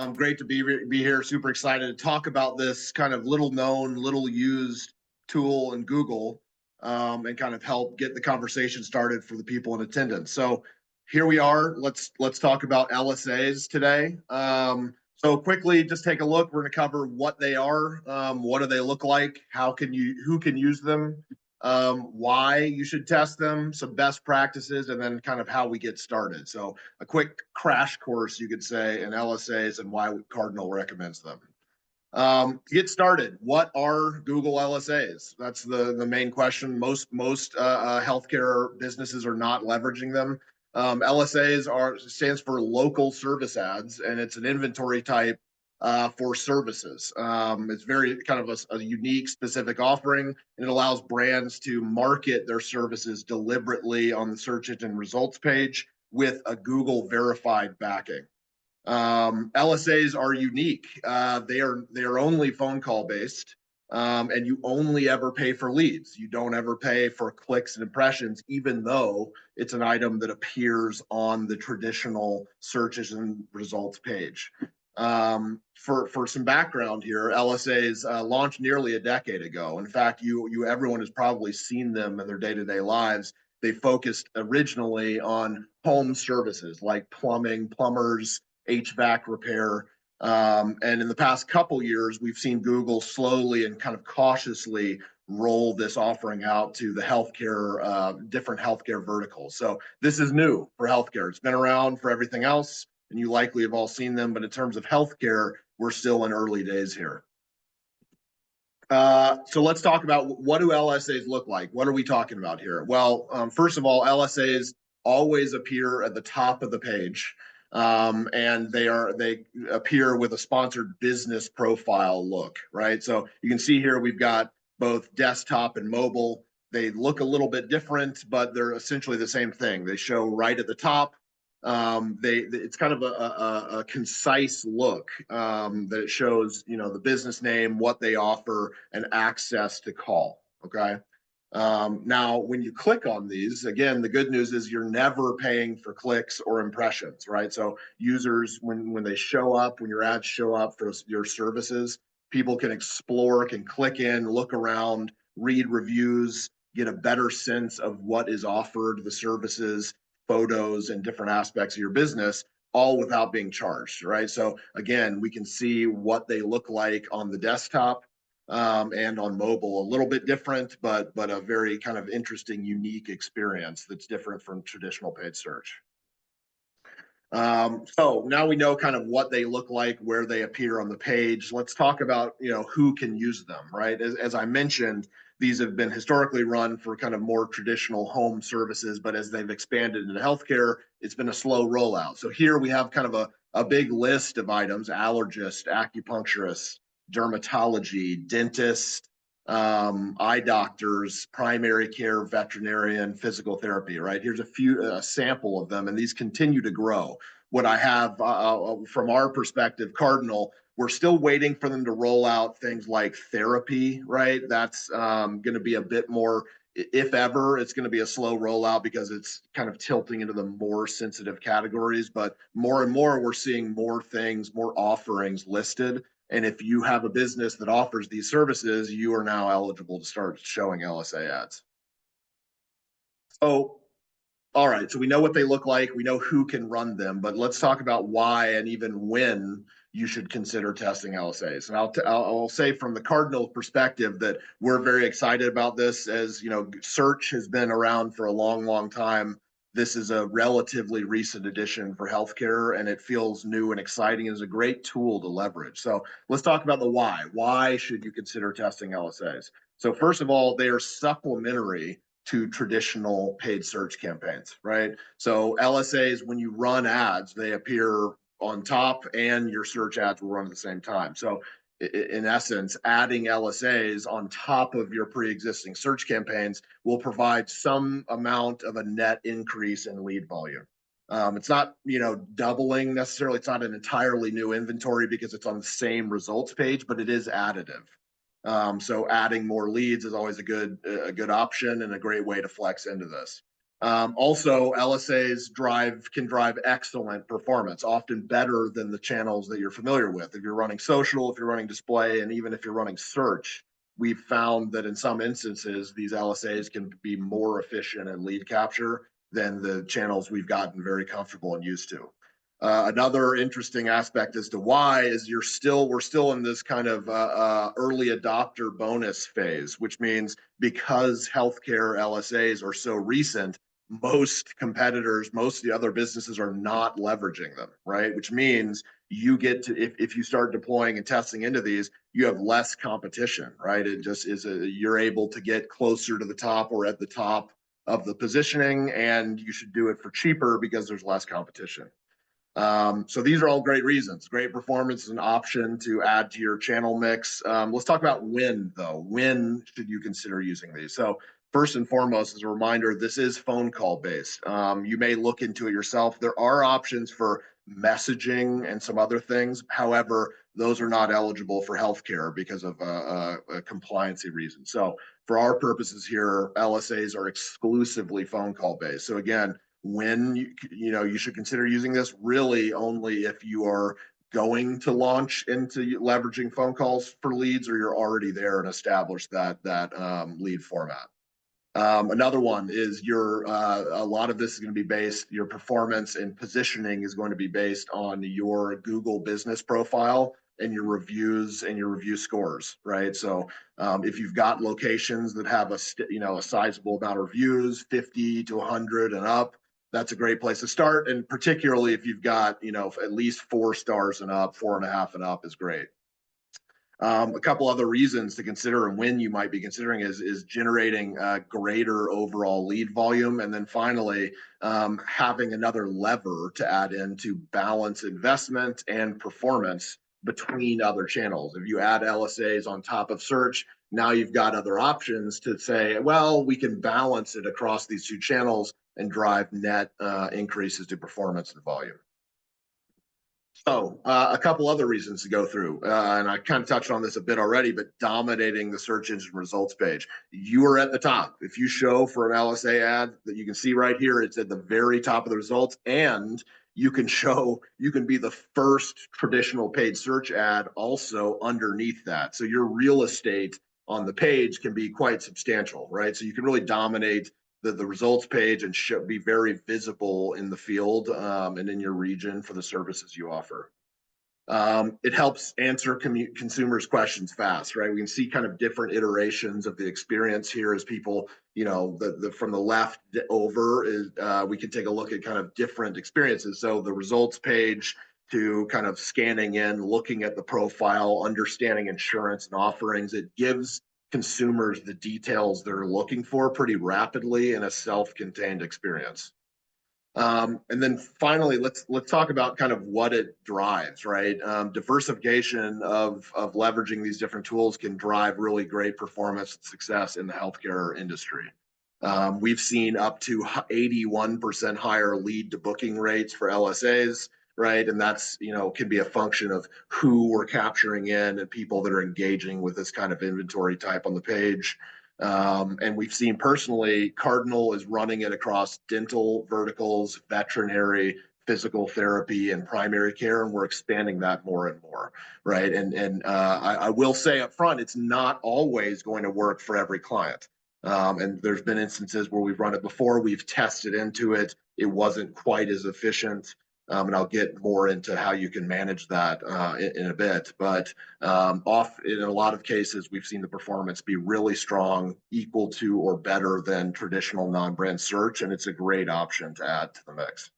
Great to be here. Super excited to talk about this kind of little known, little used tool in Google, and kind of help get the conversation started for the people in attendance. So here we are. Let's talk about LSAs today. So quickly, just take a look. We're going to cover what they are, what do they look like, who can use them, why you should test them, some best practices, and then kind of how we get started. So a quick crash course, you could say, in LSAs and why Cardinal recommends them. To get started, what are Google LSAs? That's the main question. Most healthcare businesses are not leveraging them. LSAs stands for local service ads, and it's an inventory type for services. It's very kind of a unique, specific offering, and it allows brands to market their services deliberately on the search engine results page with a Google verified backing. LSAs are unique. They are only phone call based, and you only ever pay for leads. You don't ever pay for clicks and impressions, even though it's an item that appears on the traditional searches and results page. For some background here, LSAs launched nearly a decade ago. In fact, everyone has probably seen them in their day-to-day lives. They focused originally on home services like plumbing, plumbers, HVAC repair. And in the past couple years, we've seen Google slowly and kind of cautiously roll this offering out to the different healthcare verticals. So this is new for healthcare. It's been around for everything else, and you likely have all seen them, but in terms of healthcare, we're still in early days here. So let's talk about what do LSAs look like? What are we talking about here? Well, first of all, LSAs always appear at the top of the page. And they appear with a sponsored business profile look, right? So you can see here we've got both desktop and mobile. They look a little bit different, but they're essentially the same thing. They show right at the top. It's kind of a concise look that shows, the business name, what they offer, and access to call. Okay. Now, when you click on these, again, the good news is you're never paying for clicks or impressions, right? So users, when they show up, when your ads show up for your services, people can explore, can click in, look around, read reviews, get a better sense of what is offered, the services, photos, and different aspects of your business, all without being charged, right? So again, we can see what they look like on the desktop. And on mobile, a little bit different, but a very kind of interesting, unique experience that's different from traditional paid search. So now we know kind of what they look like, where they appear on the page. Let's talk about who can use them, right? As I mentioned, these have been historically run for kind of more traditional home services, but as they've expanded into healthcare, it's been a slow rollout. So here we have kind of a big list of items: allergist, acupuncturist, dermatology, dentist, eye doctors, primary care, veterinarian, physical therapy, right? Here's a sample of them, and these continue to grow. What I have from our perspective, Cardinal, we're still waiting for them to roll out things like therapy, right? That's going to be a bit more, if ever, it's going to be a slow rollout because it's kind of tilting into the more sensitive categories. But more and more, we're seeing more things, more offerings listed. And if you have a business that offers these services, you are now eligible to start showing LSA ads. So, all right, so we know what they look like. We know who can run them, but let's talk about why and even when you should consider testing LSAs. And I'll say from the Cardinal perspective that we're very excited about this. As search has been around for a long, long time. This is a relatively recent addition for healthcare, and it feels new and exciting. It's a great tool to leverage. So let's talk about the why. Why should you consider testing LSAs? So first of all, they are supplementary to traditional paid search campaigns, right? So LSAs, when you run ads, they appear on top and your search ads will run at the same time. So in essence, adding LSAs on top of your pre-existing search campaigns will provide some amount of a net increase in lead volume. It's not, doubling necessarily. It's not an entirely new inventory because it's on the same results page, but it is additive. So adding more leads is always a good option and a great way to flex into this. Also, LSAs can drive excellent performance, often better than the channels that you're familiar with. If you're running social, if you're running display, and even if you're running search, we've found that in some instances, these LSAs can be more efficient in lead capture than the channels we've gotten very comfortable and used to. Another interesting aspect as to why is we're still in this kind of early adopter bonus phase, which means because healthcare LSAs are so recent, most competitors, most of the other businesses are not leveraging them, right? Which means you get to, if you start deploying and testing into these, you have less competition, right? It just is you're able to get closer to the top or at the top of the positioning, and you should do it for cheaper because there's less competition. So these are all great reasons. Great performance is an option to add to your channel mix. Let's talk about when, though. When should you consider using these? So first and foremost, as a reminder, this is phone call based. You may look into it yourself. There are options for messaging and some other things. However, those are not eligible for healthcare because of a compliancy reason. So for our purposes here, LSAs are exclusively phone call based. So again, when you should consider using this really only if you are going to launch into leveraging phone calls for leads, or you're already there and established that lead format. Another one is a lot of this is going to be based, your performance and positioning is going to be based on your Google business profile and your reviews and your review scores, right? So if you've got locations that have a sizable amount of reviews, 50 to 100 and up, that's a great place to start. And particularly if you've got, at least 4 stars and up, 4.5 and up is great. A couple other reasons to consider and when you might be considering is generating greater overall lead volume. And then finally, having another lever to add in to balance investment and performance between other channels. If you add LSAs on top of search, now you've got other options to say, well, we can balance it across these 2 channels and drive net increases to performance and volume. So a couple other reasons to go through, and I kind of touched on this a bit already, but dominating the search engine results page. You are at the top. If you show for an LSA ad that you can see right here, it's at the very top of the results, and you can be the first traditional paid search ad also underneath that. So your real estate on the page can be quite substantial, right? So you can really dominate the results page and be very visible in the field and in your region for the services you offer. It helps answer consumers' questions fast, right? We can see kind of different iterations of the experience here as people, from the left over is we can take a look at kind of different experiences. So the results page to kind of scanning in, looking at the profile, understanding insurance and offerings, it gives consumers the details they're looking for pretty rapidly in a self-contained experience. And then finally, let's talk about kind of what it drives, right? Diversification of leveraging these different tools can drive really great performance and success in the healthcare industry. We've seen up to 81% higher lead to booking rates for LSAs, right? And that's, can be a function of who we're capturing in and people that are engaging with this kind of inventory type on the page. And we've seen personally, Cardinal is running it across dental verticals, veterinary, physical therapy, and primary care, and we're expanding that more and more, right? And I will say up front, it's not always going to work for every client. And there's been instances where we've run it before, we've tested into it, it wasn't quite as efficient. And I'll get more into how you can manage that in a bit. But in a lot of cases, we've seen the performance be really strong, equal to or better than traditional non-brand search, and it's a great option to add to the mix.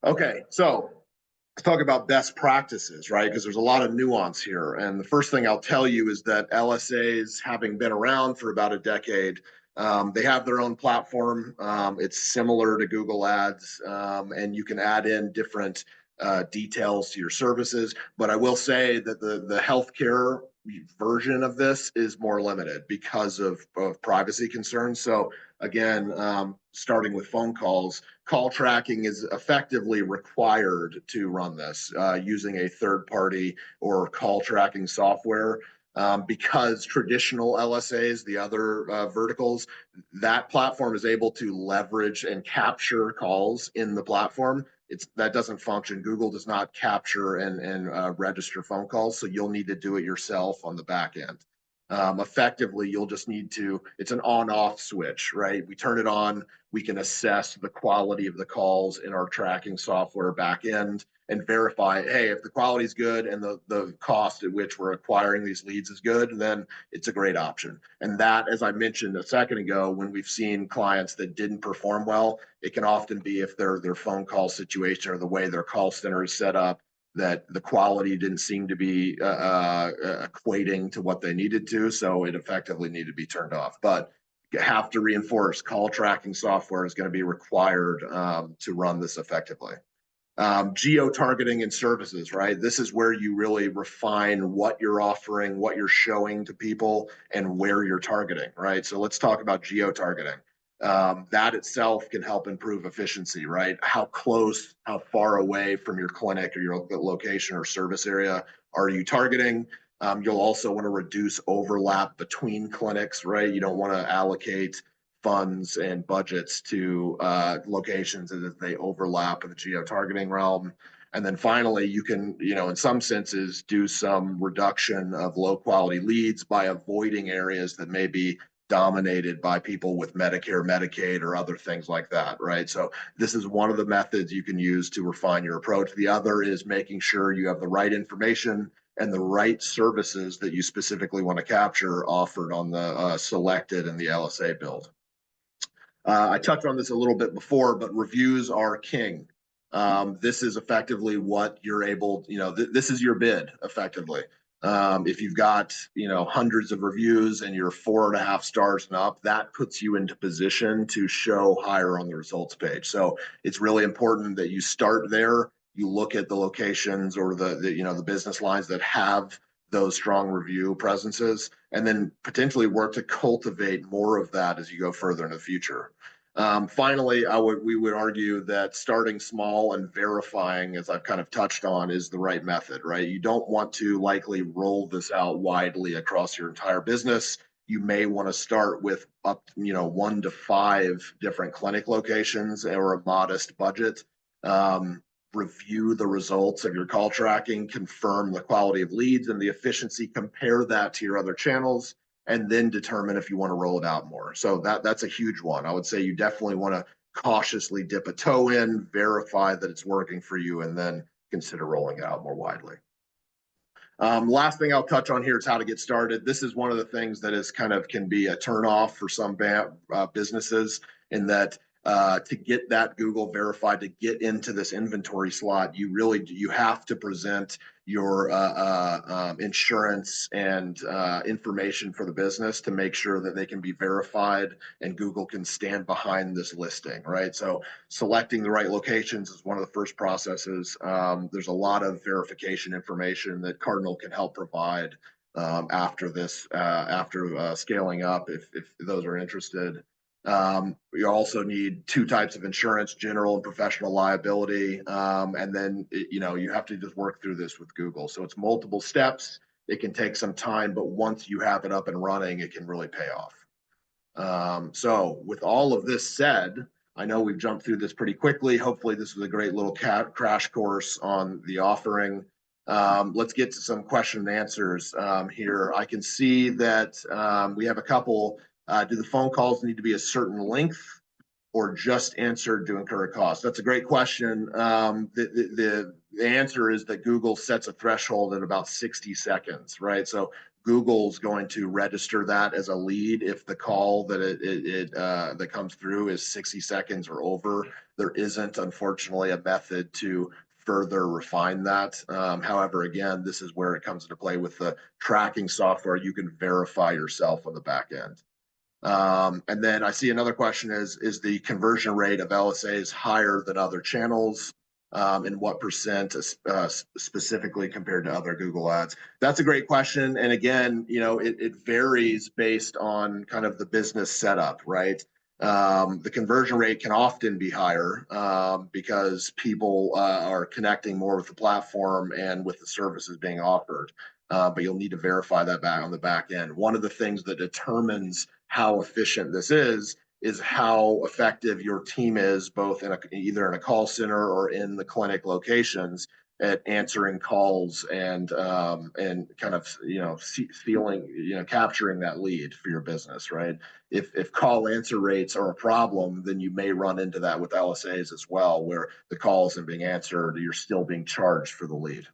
Okay, so let's talk about best practices, right? Because there's a lot of nuance here. And the first thing I'll tell you is that LSAs, having been around for about a decade, they have their own platform. It's similar to Google Ads, and you can add in different details to your services. But I will say that the healthcare version of this is more limited because of privacy concerns. So again, starting with phone calls, call tracking is effectively required to run this using a third party or call tracking software. because traditional LSAs, the other verticals, that platform is able to leverage and capture calls in the platform. That doesn't function. Google does not capture and register phone calls, so you'll need to do it yourself on the back end. Effectively, you'll just need to, it's an on-off switch, right? We turn it on, we can assess the quality of the calls in our tracking software back end and verify, hey, if the quality is good and the cost at which we're acquiring these leads is good, then it's a great option. And that, as I mentioned a second ago, when we've seen clients that didn't perform well, it can often be if their phone call situation or the way their call center is set up, that the quality didn't seem to be equating to what they needed to, so it effectively needed to be turned off. But you have to reinforce call tracking software is going to be required to run this effectively. Geo-targeting and services, right? This is where you really refine what you're offering, what you're showing to people, and where you're targeting, right? So let's talk about geo-targeting. That itself can help improve efficiency, right? How close, how far away from your clinic or your location or service area are you targeting? You'll also want to reduce overlap between clinics, right? You don't want to allocate funds and budgets to locations as they overlap in the geo-targeting realm. And then finally, you can, in some senses, do some reduction of low quality leads by avoiding areas that may be dominated by people with Medicare, Medicaid, or other things like that, right? So this is one of the methods you can use to refine your approach. The other is making sure you have the right information and the right services that you specifically want to capture offered on the selected and the LSA build. I touched on this a little bit before, but reviews are king. This is effectively what you're able, this is your bid effectively. If you've got, hundreds of reviews and you're 4.5 stars and up, that puts you into position to show higher on the results page. So it's really important that you start there. You look at the locations or the business lines that have those strong review presences, and then potentially work to cultivate more of that as you go further in the future. Finally, we would argue that starting small and verifying, as I've kind of touched on, is the right method, right? You don't want to likely roll this out widely across your entire business. You may want to start with up, 1 to 5 different clinic locations or a modest budget. Review the results of your call tracking, confirm the quality of leads and the efficiency, compare that to your other channels, and then determine if you want to roll it out more. So that's a huge one. I would say you definitely want to cautiously dip a toe in, verify that it's working for you, and then consider rolling it out more widely. Last thing I'll touch on here is how to get started. This is one of the things that is can be a turnoff for some businesses, in that to get that Google verified, to get into this inventory slot, you have to present your insurance and information for the business to make sure that they can be verified and Google can stand behind this listing, right? So selecting the right locations is one of the first processes. There's a lot of verification information that Cardinal can help provide after scaling up, if those are interested. You also need 2 types of insurance, general and professional liability. And then, you have to just work through this with Google. So it's multiple steps. It can take some time, but once you have it up and running, it can really pay off. So with all of this said, I know we've jumped through this pretty quickly. Hopefully this was a great little crash course on the offering. Let's get to some question and answers here. I can see that we have a couple. Do the phone calls need to be a certain length or just answered to incur a cost? That's a great question. The answer is that Google sets a threshold at about 60 seconds, right? So Google's going to register that as a lead if the call that comes through is 60 seconds or over. There isn't, unfortunately, a method to further refine that. However, again, this is where it comes into play with the tracking software. You can verify yourself on the back end. And then I see another question is the conversion rate of LSAs higher than other channels? And what percent specifically compared to other Google ads? That's a great question. And again, it varies based on kind of the business setup, right? The conversion rate can often be higher because people are connecting more with the platform and with the services being offered. but you'll need to verify that back on the back end. One of the things that determines how efficient this is how effective your team is, both in either in a call center or in the clinic locations, at answering calls and kind of feeling capturing that lead for your business, right? If call answer rates are a problem, then you may run into that with LSAs as well, where the call isn't being answered, you're still being charged for the lead.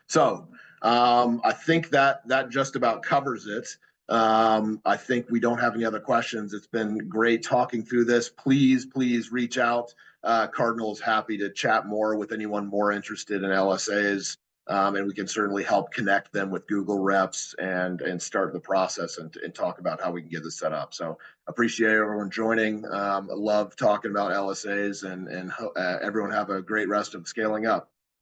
So I think that just about covers it. I think we don't have any other questions. It's been great talking through this. Please reach out. Cardinal is happy to chat more with anyone more interested in LSAs, and we can certainly help connect them with Google reps and start the process and talk about how we can get this set up. So appreciate everyone joining. I love talking about LSAs, and everyone have a great rest of scaling up.